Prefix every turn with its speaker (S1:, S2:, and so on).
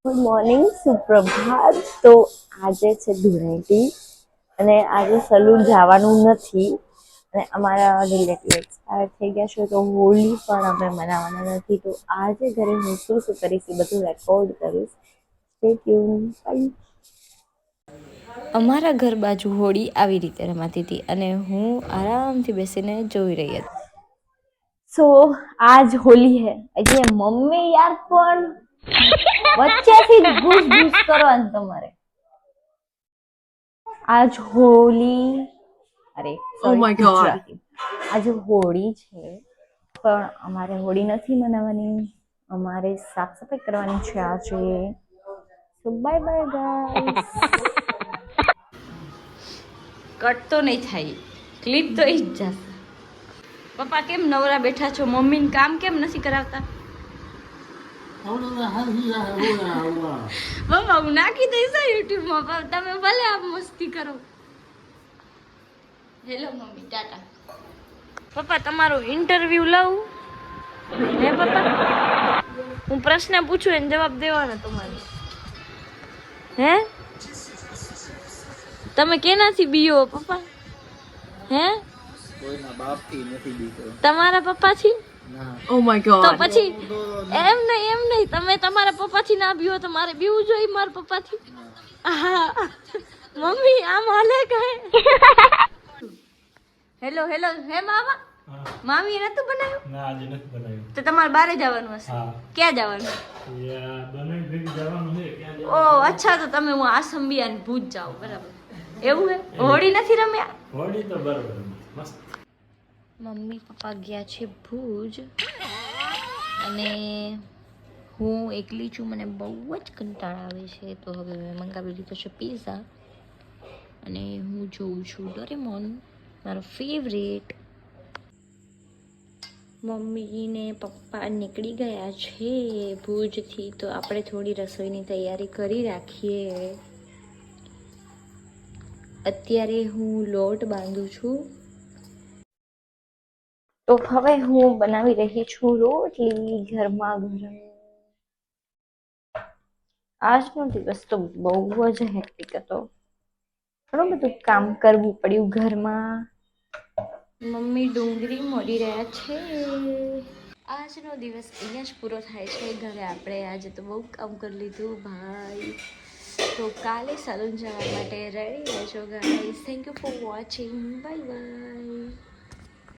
S1: Good morning, સુપ્રભાત. તો આજે છે ધૂળેટી અને આજે સલૂન જવાનું નથી અને અમારા રિલેટિવ એક્સપાયર થઈ ગયા છે, તો હોળી પણ અમે મનાવવાના નથી. તો આજે ઘરે હું શું શું કરીશ એ બધું રેકોર્ડ કરીશ. Stay tune. બાય. અમારા ઘર બાજુ હોળી આવી રીતે રમાતી હતી અને હું આરામથી બેસીને જોઈ રહી હતી. સો આજ હોલી હે એટલે મમ્મી યાર પણ વચ્ચેથી જ ઘૂસ ઘૂસ કરવાનું તમારે. આજ હોલી અરે સોરી ગુજરાતી. આજે હોળી છે પણ અમારે હોળી નથી મનાવવાની, અમારે સાફ સફાઈ કરવાની છે આજે. So bye bye guys. Cut તો નહીં થાય, ક્લિપ તો ઈ જ જશે. પપ્પા કેમ નવરા બેઠા છો? મમ્મીને કામ કેમ નથી કરાવતા? પપ્પા હું નાખી દઈશ યુટ્યુબમાં, તમે ભલે આપ મસ્તી કરો. Hello mummy, Tata. પપ્પા તમારું ઇન્ટરવ્યુ લઉં? હે પપ્પા, હું પ્રશ્ન પૂછું એને જવાબ દેવાનો તમારે. હે તમે કેનાથી બીઓ પપ્પા? હે કોઈના બાપથી નથી બીતો. તમારા પપ્પાથી? Oh my God. તો પછી એમ નહીં તમે તમારા પપ્પાથી ના બીઓ તો મારે બીવું જોઈએ મારા પપ્પાથી. મમ્મી આમ હાલે કહે. હેલો હેલો, હે મામા. મામી નતું બનાવ્યું? ના આજે નથી બનાવ્યું. તો તમારે બારે જવાનું હશે? ક્યાં જવાનું? ઓ અચ્છા, તો તમે હું આસંબી અને ભૂજ જાઓ, બરાબર. એવું હે? હોળી નથી રમ્યા? હોળી તો બરાબર મસ્ત. મમ્મી પપ્પા ગયા છે ભુજ અને હું એકલી છું. મને બહુ જ કંટાળા આવે છે, તો હવે મેં મંગાવી લીધો છે પિઝા અને હું જોઉં છું ડોરેમોન, મારો ફેવરેટ. મમ્મી ને પપ્પા નીકળી ગયા છે ભુજથી, તો આપણે થોડી રસોઈની તૈયારી કરી રાખીએ. અત્યારે હું લોટ બાંધું છું. તો હવે હું બનાવી રહી છું રોટલી ગરમા ગરમ. આજનો દિવસ તો બહુ જ હેક્ટિક હતો. ઘણું બધું કામ કરવું પડ્યું ઘરમાં. મમ્મી ડુંગળી મોડી રહ્યા છે. આજનો દિવસ અહીંયા જ પૂરો થાય છે ઘરે. આપણે આજે તો બહુ કામ કરી લીધું ભાઈ. તો કાલે સલૂન જવા માટે રેડી રહેજો guys. Thank you for watching. Bye bye.